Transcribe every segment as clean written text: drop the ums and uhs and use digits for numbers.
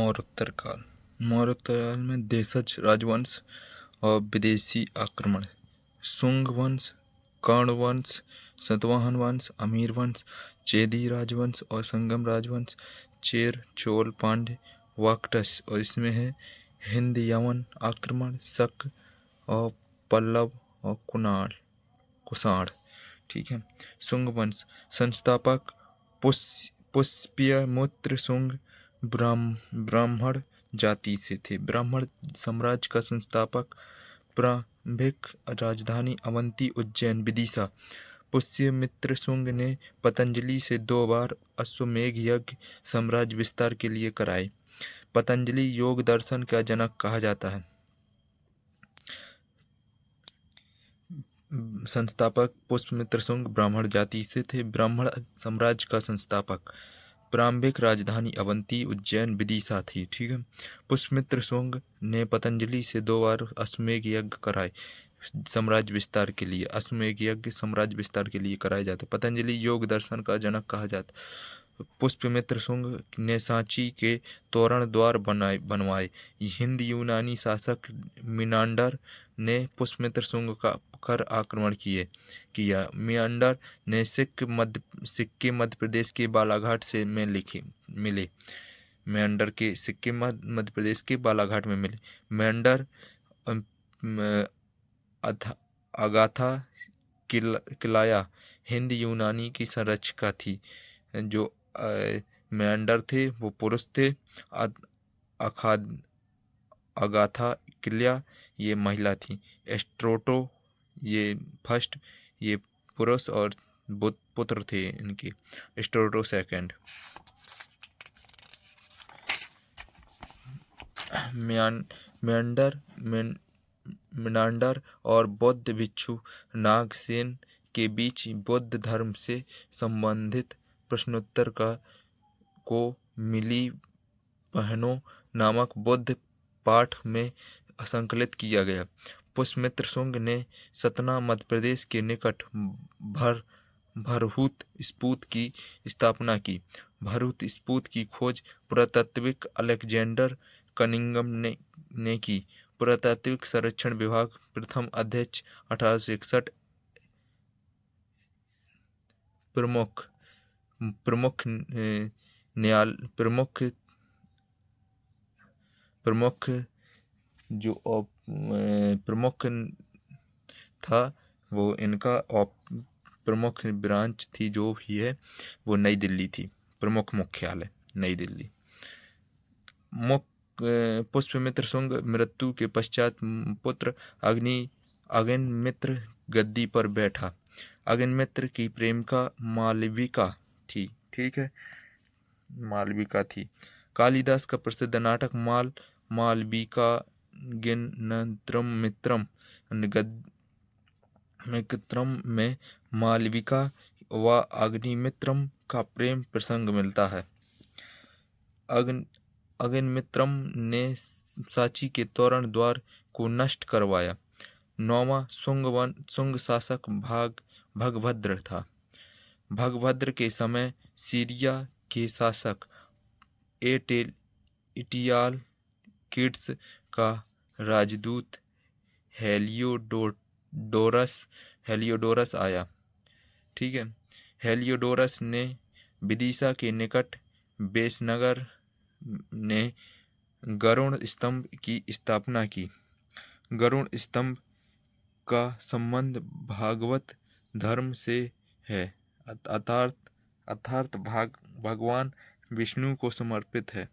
मौर्योत्तर काल। मौर्योत्तर काल में देशज राजवंश और विदेशी आक्रमण, शुंग वंश, कर्ण वंश, सातवाहन वंश, अमीर वंश, चेदी राजवंश और संगम राजवंश, चेर, चोल, पांड्य, वाकटस और इसमें है हिंद यवन आक्रमण, शक और पल्लव और कुषाण। ठीक है। शुंग वंश संस्थापक पुष्यमित्र शुंग ब्राह्मण जाति से थे। ब्राह्मण साम्राज्य का संस्थापक, प्रारंभिक राजधानी अवंती, उज्जैन, विदिशा। पुष्यमित्र शुंग ने पतंजलि से 2 बार अश्वमेध यज्ञ साम्राज्य विस्तार के लिए कराए। पतंजलि योग दर्शन का जनक कहा जाता है। संस्थापक पुष्यमित्र शुंग ब्राह्मण जाति से थे। ब्राह्मण साम्राज्य का संस्थापक, प्रारंभिक राजधानी अवंती, उज्जैन, विदिशा थी। ठीक है। पुष्यमित्र शुंग ने पतंजलि से 2 बार अश्वमेध यज्ञ कराए साम्राज्य विस्तार के लिए। अश्वमेध यज्ञ साम्राज्य विस्तार के लिए कराए जाते। पतंजलि योग दर्शन का जनक कहा जाता। पुष्यमित्र शुंग ने सांची के तोरण द्वार बनवाए। हिंद यूनानी शासक मिनांडर ने पुष्यमित्र शुंग का कर आक्रमण किया। मिनांडर ने सिक्के मध्य प्रदेश के बालाघाट से मिले। मेंढर के सिक्के मध्य प्रदेश के बालाघाट में मिले। मेंढर अगाथा किलाया हिंद यूनानी की संरचना थी। जो मेंढर थे वो पुरुष थे। अगाथा किल्या ये महिला थी। एस्ट्रोटो ये फर्स्ट, ये पुरुष और पुत्र थे इनके, एस्ट्रोटो सेकंड। मिनांडर और बौद्ध भिक्षु नागसेन के बीच बौद्ध धर्म से संबंधित प्रश्नोत्तर को मिली बहनों नामक बौद्ध पाठ में संकलित किया गया। पुष्यमित्र शुंग ने सतना मध्य प्रदेश के निकट भरहुत स्फूर्त की स्थापना की। भरहुत स्फूर्त की खोज पुरातात्विक अलेक्जेंडर कनिंघम ने की। पुरातात्विक सर्वेक्षण विभाग प्रथम अध्यक्ष 1861। प्रमुख था वो इनका, और प्रमुख ब्रांच थी जो भी है वो नई दिल्ली थी। प्रमुख मुख्यालय नई दिल्ली। पुष्यमित्र शुंग मृत्यु के पश्चात पुत्र अग्निमित्र गद्दी पर बैठा। अग्निमित्र की प्रेमिका मालविका थी। ठीक है, मालविका थी। कालिदास का प्रसिद्ध नाटक मालविका मित्रम में मालविका व अग्निमित्रम का प्रेम प्रसंग मिलता है। अग्निमित्रम ने सांची के तोरण द्वार को नष्ट करवाया। 9वां शुंग शासक भगभद्र था। भगभद्र के समय सीरिया के शासक एटियाल किड्स का राजदूत हेलियोडोरस आया। ठीक है। हेलियोडोरस ने विदिशा के निकट बेसनगर ने गरुड़ स्तंभ की स्थापना की। गरुड़ स्तंभ का संबंध भागवत धर्म से है, अर्थात भगवान विष्णु को समर्पित है।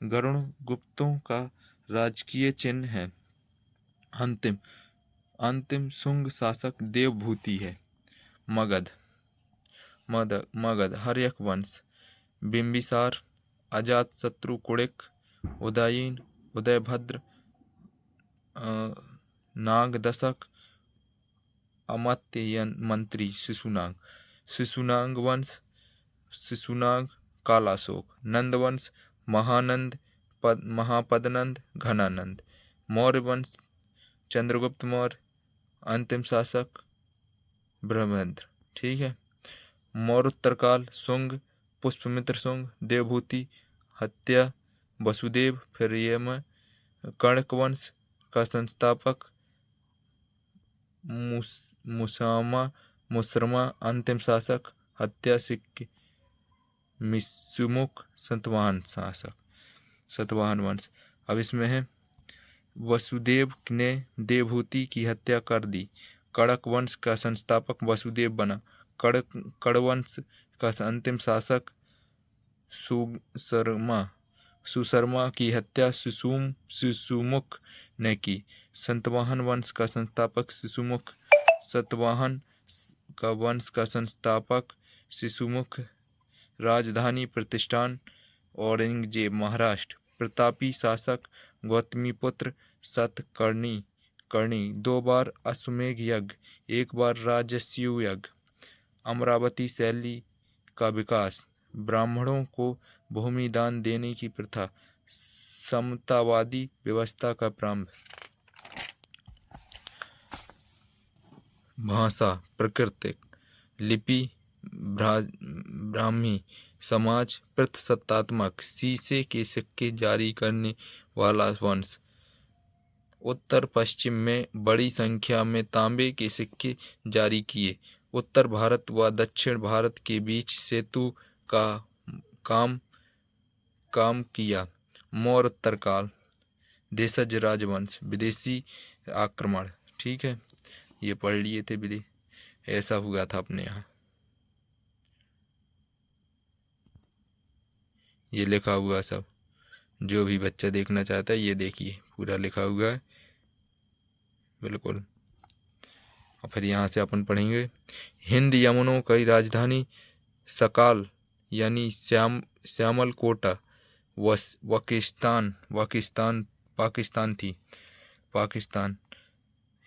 गरुड़ गुप्तों का राजकीय चिन्ह है। अंतिम शुंग शासक देवभूति है। मगध हर्यक वंश, बिंबिसार, अजातशत्रु, कुणिक, उदयीन, उदयभद्र, नागदशक, अमात्य मंत्री, शिशुनाग वंश, शिशुनाग, कालाशोक, नंद वंश, महानंद, महापदनंद, घनानंद। मौर्य वंश, चंद्रगुप्त मौर्य, अंतिम शासक ब्रह्मभद्र। ठीक है। मौर्योत्तर काल, शुंग, पुष्यमित्र शुंग, देवभूति हत्या, वसुदेव, फिर ये में कणक वंश का संस्थापक मुसरमा अंतिम शासक, हत्या सिक्के मिसुमुख सतवाहन वंश। अब इसमें है वसुदेव ने देवहूति की हत्या कर दी। कड़क वंश का संस्थापक वसुदेव बना। कड़वंश का अंतिम शासक सुशर्मा की हत्या सुसुमुख ने की। सतवाहन वंश का संस्थापक सुसुमुख। सतवाहन का वंश का संस्थापक सुसुमुख। राजधानी प्रतिष्ठान औरंगजेब महाराष्ट्र। प्रतापी शासक गौतमीपुत्र सतकर्णी। 2 बार अश्वमेध यज्ञ, 1 बार राजस्यु यज्ञ। अमरावती शैली का विकास, ब्राह्मणों को भूमि दान देने की प्रथा, समतावादी व्यवस्था का प्रारंभ। भाषा प्राकृतिक, लिपि ब्राह्मी, समाज प्रतिशतात्मक, शीशे के सिक्के जारी करने वाला वंश। उत्तर पश्चिम में बड़ी संख्या में तांबे के सिक्के जारी किए। उत्तर भारत व दक्षिण भारत के बीच सेतु का काम किया। मौर्योत्तर काल, देशज राजवंश, विदेशी आक्रमण। ठीक है, ये पढ़ लिए थे। ऐसा हुआ था अपने यहाँ, ये लिखा हुआ सब। जो भी बच्चा देखना चाहता है ये देखिए, पूरा लिखा हुआ है बिल्कुल। और फिर यहाँ से अपन पढ़ेंगे हिंद यमुनों की राजधानी सकाल यानी श्यामल कोटा पाकिस्तान थी।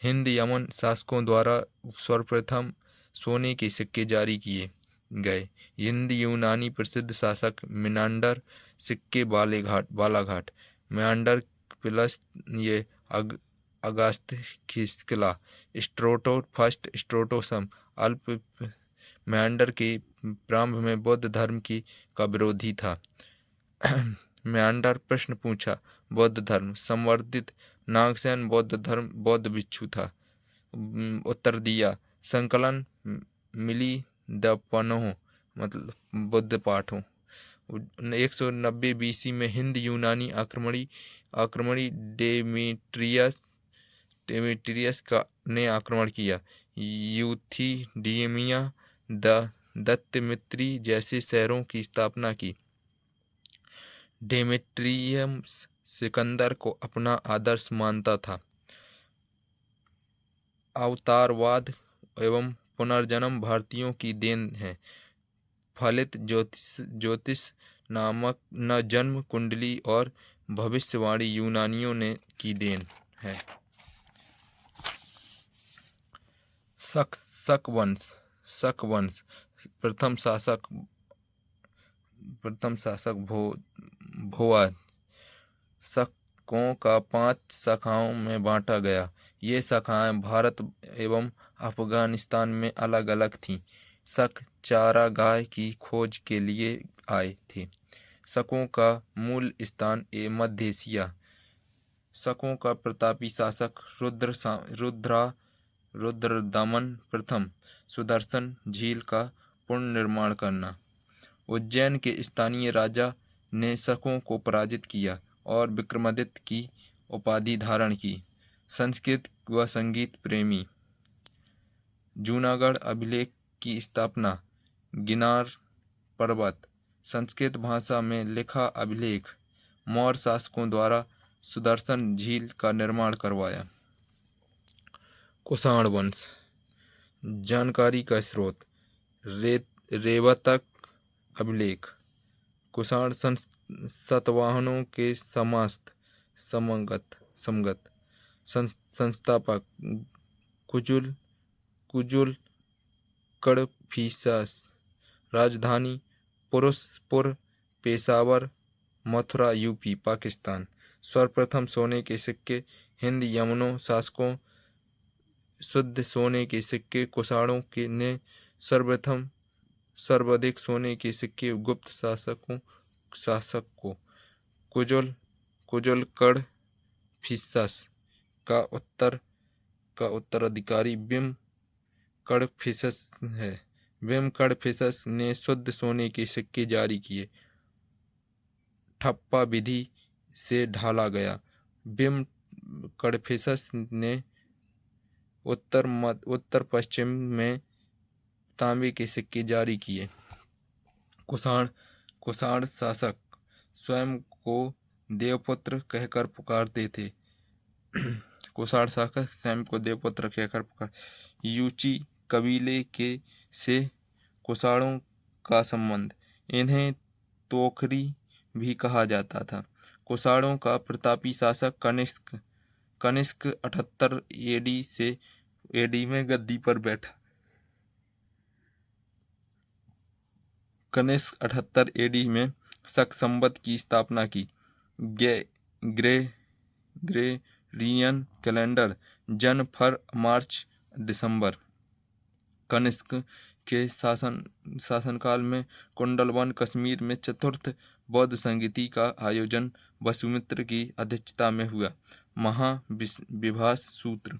हिंद यमन शासकों द्वारा सर्वप्रथम सोने के सिक्के जारी किए गए। हिंद यूनानी प्रसिद्ध शासक मिनांडर, सिक्के बालाघाट। मिनांडर प्लस ये अगास्थिक्ला, स्ट्रोटोसम अल्प। मिनांडर के प्रारंभ में बौद्ध धर्म का विरोधी था। मिनांडर प्रश्न पूछा, बौद्ध धर्म संवर्धित। नागसेन बौद्ध भिक्षु था। उत्तर दिया, संकलन मिली दपनों मतलब बुद्ध पाठों। 190 BC में हिंद यूनानी आक्रमणी डेमेट्रियस ने आक्रमण किया। यूथिडेमिया, दत्तमित्री जैसे शहरों की स्थापना की। डेमेट्रियस सिकंदर को अपना आदर्श मानता था। अवतारवाद एवं पुनर्जन्म भारतीयों की देन है। फलित ज्योतिष नामक न जन्म कुंडली और भविष्यवाणी यूनानियों ने की देन है। शक वंश प्रथम शासक भोआ। शकों का 5 शाखाओं में बांटा गया। ये शाखाएं भारत एवं अफगानिस्तान में अलग अलग थीं। शक चारागाह की खोज के लिए आए थे। शकों का मूल स्थान मध्य एशिया। शकों का प्रतापी शासक रुद्रदमन प्रथम। सुदर्शन झील का पुनर्निर्माण करना। उज्जैन के स्थानीय राजा ने शकों को पराजित किया और विक्रमादित्य की उपाधि धारण की। संस्कृत व संगीत प्रेमी। जूनागढ़ अभिलेख की स्थापना। गिरनार पर्वत। संस्कृत भाषा में लिखा अभिलेख। मौर्य शासकों द्वारा सुदर्शन झील का निर्माण करवाया। कुषाण वंश। जानकारी का स्रोत रेवतक अभिलेख। कुषाण सतवाहनों के समगत। संस्थापक कुजुल कडफिसस। राजधानी पुरुषपुर, पेशावर, मथुरा यूपी पाकिस्तान। सर्वप्रथम सोने के सिक्के हिंद यमुनों शासकों। शुद्ध सोने के सिक्के कुषाणों ने सर्वाधिक सोने के सिक्के गुप्त शासक को। कुजुल कुजुलकड़ फिसस का उत्तराधिकारी बिम कडफिसस है। बिम कडफिसस ने शुद्ध सोने के सिक्के जारी किए। ठप्पा विधि से ढाला गया। बिम कडफिसस ने उत्तर पश्चिम में तांबे के सिक्के जारी किए। कुषाण शासक स्वयं को देवपुत्र कहकर पुकारते थे। कुषाण शासक स्वयं को देवपुत्र कहकर पुकार। यूची कबीले के से कुषाणों का संबंध। इन्हें तोखरी भी कहा जाता था। कुषाणों का प्रतापी शासक कनिष्क 78 एडी में गद्दी पर बैठा। कनिष्क 78 एडी में शक संवत की स्थापना की। ग्रेगोरियन कैलेंडर जन फर मार्च दिसंबर। कनिष्क के शासनकाल में कुंडलवन कश्मीर में चतुर्थ बौद्ध संगीति का आयोजन वसुमित्र की अध्यक्षता में हुआ। महाविभास सूत्र।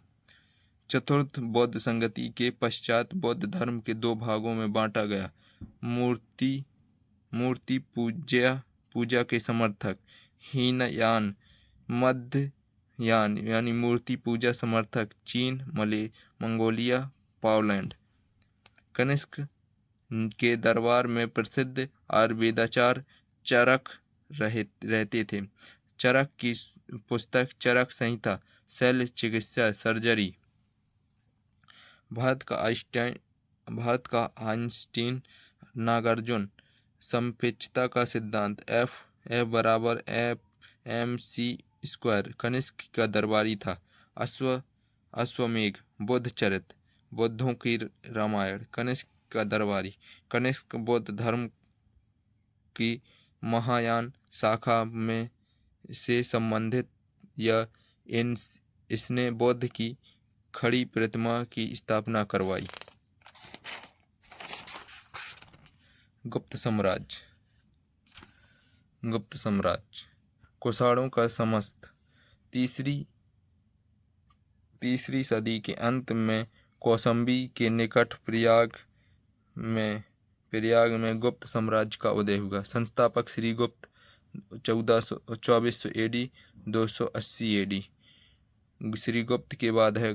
चतुर्थ बौद्ध संगति के पश्चात बौद्ध धर्म के दो भागों में बांटा गया। मूर्ति पूजा के समर्थक हीनयान, मध्ययान यानी मूर्ति पूजा समर्थक चीन, मंगोलिया, पोलैंड। कनिष्क के दरबार में प्रसिद्ध आयुर्वेदाचार्य चरक रहते थे। चरक की पुस्तक चरक संहिता शल्य चिकित्सा सर्जरी। भारत का आइंस्टीन नागार्जुन संपेक्षता का सिद्धांत F बराबर mc²। कनिष्क का दरबारी था। अश्वमेघ बुद्धचरित बुद्धों की रामायण। कनिष्क का दरबारी। कनिष्क बौद्ध धर्म की महायान शाखा में से संबंधित या इसने बौद्ध की खड़ी प्रतिमा की स्थापना करवाई। गुप्त साम्राज्य। कुषाणों का समस्त तीसरी सदी के अंत में कौशाम्बी के निकट प्रयाग में गुप्त साम्राज्य का उदय हुआ। संस्थापक श्रीगुप्त 2400 एडी 280 एडी। श्रीगुप्त के बाद है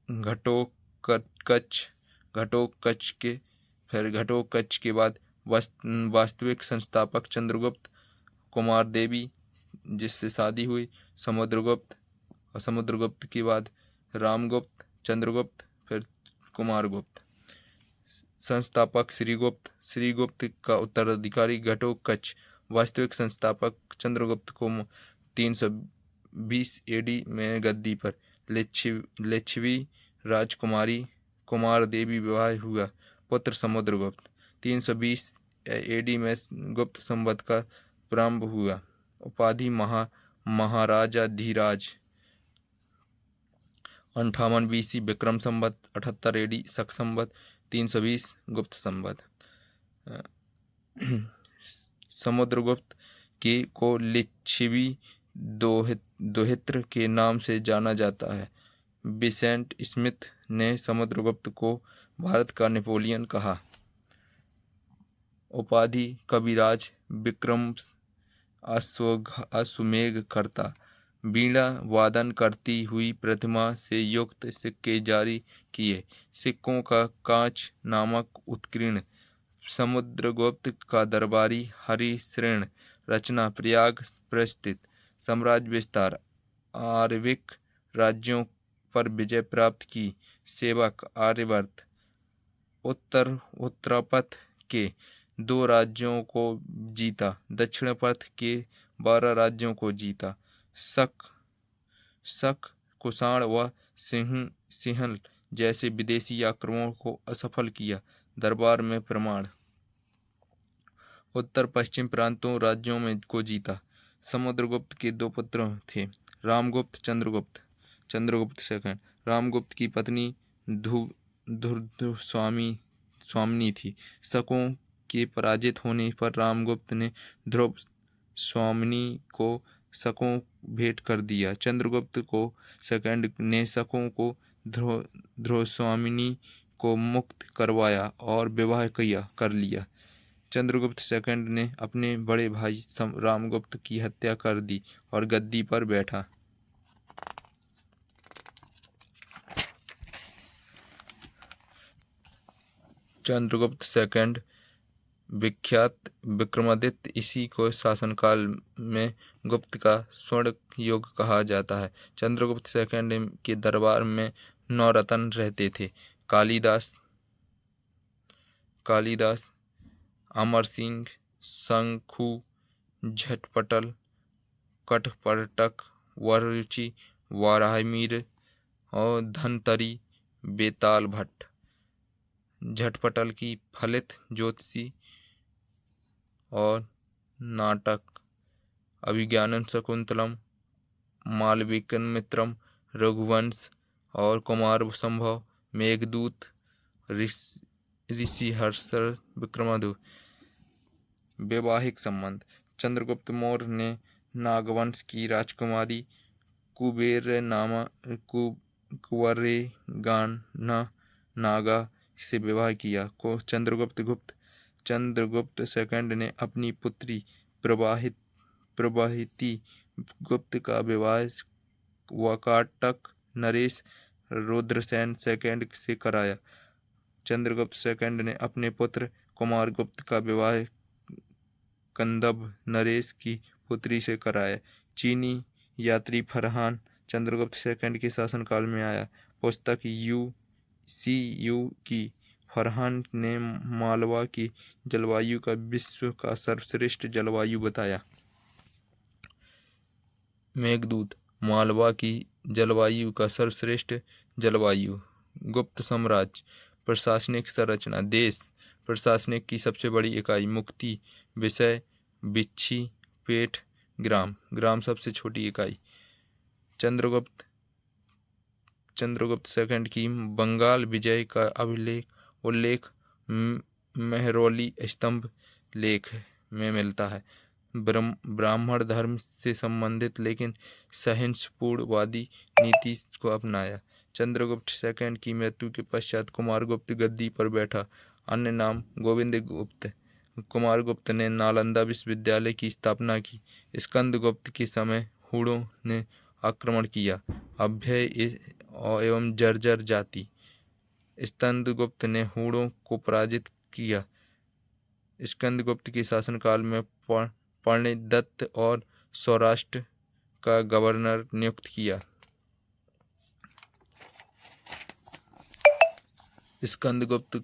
घटोत्कच के बाद वास्तविक संस्थापक चंद्रगुप्त, कुमार देवी जिससे शादी हुई, समुद्रगुप्त, और समुद्रगुप्त के बाद रामगुप्त, चंद्रगुप्त, फिर कुमारगुप्त। संस्थापक श्रीगुप्त का उत्तराधिकारी घटोत्कच। वास्तविक संस्थापक चंद्रगुप्त को 320 एडी में गद्दी पर लिच्छवी राजकुमारी कुमार देवी विवाह हुआ। पुत्र समुद्रगुप्त। 320 एडी में गुप्त संवत का प्रारंभ हुआ। उपाधि महाराजा धीराज। 58 BC विक्रम संवत। 78 एडी शक संवत। 320 गुप्त संवत। समुद्रगुप्त को लिच्छवी दोहित्र के नाम से जाना जाता है। विसेंट स्मिथ ने समुद्रगुप्त को भारत का नेपोलियन कहा। उपाधि कविराज। विक्रम अश्वमेघ कर्ता। वीणा वादन करती हुई प्रतिमा से युक्त सिक्के जारी किए। सिक्कों का कांच नामक उत्कीर्ण। समुद्रगुप्त का दरबारी हरिश्रेण। रचना प्रयाग प्रस्थित। साम्राज्य विस्तार। आर्यविक राज्यों पर विजय प्राप्त की। सेवक आर्यवर्त। उत्तरपथ के 2 राज्यों को जीता। दक्षिणपथ के 12 राज्यों को जीता। शक कुषाण व सिंहल जैसे विदेशी आक्रमणों को असफल किया। दरबार में प्रमाण। उत्तर पश्चिम प्रांतों राज्यों में को जीता। समुद्रगुप्त के 2 पुत्र थे, रामगुप्त, चंद्रगुप्त सेकंड। रामगुप्त की पत्नी स्वामिनी थी। शकों के पराजित होने पर रामगुप्त ने ध्रुव स्वामिनी को शकों भेंट कर दिया। चंद्रगुप्त को सेकंड ने शकों को ध्रुवस्वामिनी को मुक्त करवाया और विवाह कर लिया। चंद्रगुप्त सेकंड ने अपने बड़े भाई रामगुप्त की हत्या कर दी और गद्दी पर बैठा। चंद्रगुप्त सेकंड विख्यात विक्रमादित्य, इसी को शासनकाल में गुप्त का स्वर्ण युग कहा जाता है। चंद्रगुप्त सेकंड के दरबार में 9 रत्न रहते थे। कालिदास, अमर सिंह, शंखु, झटपटल, कठपटक, वररुचि, वाराहमिहिर और धनतरी, बेताल भट्ट। झटपटल की फलित ज्योतिषी और नाटक अभिज्ञानम शकुंतलम, मालविकमित्रम, रघुवंश और कुमार संभव, मेघदूत, ऋषिहर्षर, विक्रमादित्य। वैवाहिक संबंध। चंद्रगुप्त मौर्य ने नागवंश की राजकुमारी कुंवरेगाना नागा से विवाह किया। को चंद्रगुप्त सेकंड ने अपनी पुत्री प्रवाहिती गुप्त का विवाह वाकाटक नरेश रुद्रसेन सेकंड से कराया। चंद्रगुप्त सेकंड ने अपने पुत्र कुमारगुप्त का विवाह कंदब नरेश की पुत्री से कराया। चीनी यात्री फरहान चंद्रगुप्त सेकंड के शासनकाल में आया। पुस्तक यू की फरहान ने मालवा की जलवायु का विश्व का सर्वश्रेष्ठ जलवायु बताया। मेघदूत, मालवा की जलवायु का सर्वश्रेष्ठ जलवायु। गुप्त साम्राज्य। प्रशासनिक संरचना। देश प्रशासनिक की सबसे बड़ी इकाई। मुक्ति, विषय, बिच्छी, पेट, ग्राम सबसे छोटी इकाई। चंद्रगुप्त सेकंड की बंगाल विजय का उल्लेख मेहरौली स्तंभ लेख में मिलता है। ब्राह्मण धर्म से संबंधित लेकिन सहिष्णुतावादी नीति को अपनाया। चंद्रगुप्त सेकंड की मृत्यु के पश्चात कुमारगुप्त गद्दी पर बैठा। अन्य नाम गोविंद गुप्त। कुमारगुप्त ने नालंदा विश्वविद्यालय की स्थापना की। स्कंदगुप्त के समय हूणों ने आक्रमण किया। अभय एवं जर्जर जाति। स्कंदगुप्त ने हूणों को पराजित किया। स्कंदगुप्त के शासनकाल में पाणिदत्त और सौराष्ट्र का गवर्नर नियुक्त किया। स्कंदगुप्त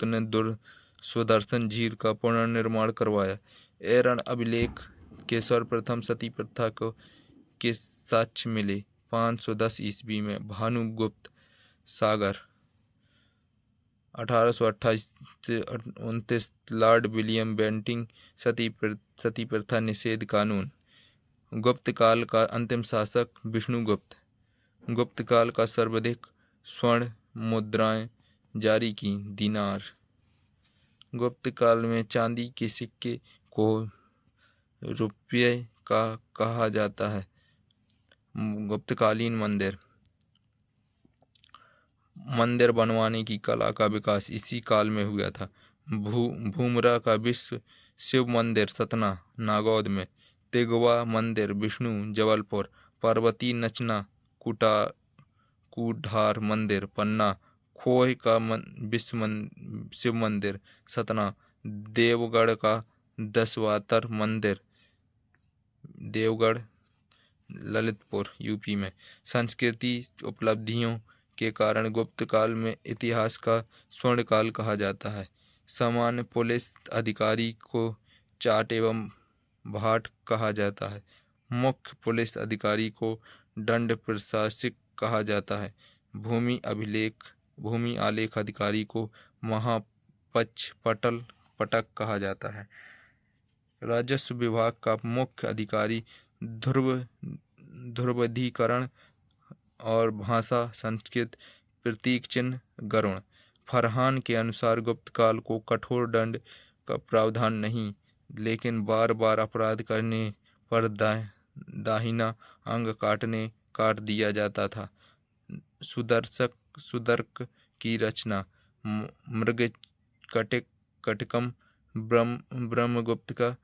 ने सुदर्शन झील का पुनर्निर्माण करवाया। एरन अभिलेख के सर्वप्रथम सती प्रथा के साक्ष्य मिले 510 ईस्वी में। भानुगुप्त सागर 1828-29। लॉर्ड विलियम बेंटिंक सती प्रथा निषेध कानून। गुप्त काल का अंतिम शासक विष्णुगुप्त। गुप्त काल का सर्वाधिक स्वर्ण मुद्राएं जारी की। दीनार। गुप्त काल में चांदी के सिक्के को रुपये का कहा जाता है। गुप्तकालीन मंदिर बनवाने की कला का विकास इसी काल में हुआ था। भूमरा का विश्व शिव मंदिर सतना नागौद में। तिगवा मंदिर विष्णु जबलपुर। पार्वती नचना कुठार मंदिर पन्ना। खोह का विश्व शिव मंदिर सतना। देवगढ़ का दशावतार मंदिर देवगढ़ ललितपुर यूपी में। संस्कृति उपलब्धियों के कारण गुप्त काल में इतिहास का स्वर्ण काल कहा जाता है। सामान्य पुलिस अधिकारी को चाट एवं भाट कहा जाता है। मुख्य पुलिस अधिकारी को दंड प्रशासक कहा जाता है। भूमि आलेख अधिकारी को महापचपटक कहा जाता है। राजस्व विभाग का मुख्य अधिकारी ध्रुवीकरण और भाषा संस्कृत प्रतीक चिन्ह गरुड़। फरहान के अनुसार गुप्त काल को कठोर दंड का प्रावधान नहीं लेकिन बार बार अपराध करने पर दाहिना अंग काट दिया जाता था। सुदर्क की रचना मृग कटिकम ब्रह्मगुप्त का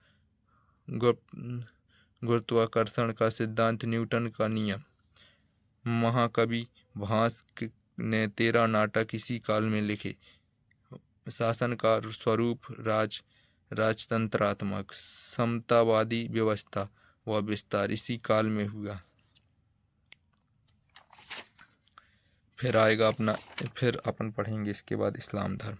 गुरुत्वाकर्षण का सिद्धांत, न्यूटन का नियम। महाकवि भास ने 13 नाटक इसी काल में लिखे। शासन का स्वरूप राजतंत्रात्मक समतावादी व्यवस्था व विस्तार इसी काल में हुआ। फिर अपन पढ़ेंगे इसके बाद इस्लाम धर्म।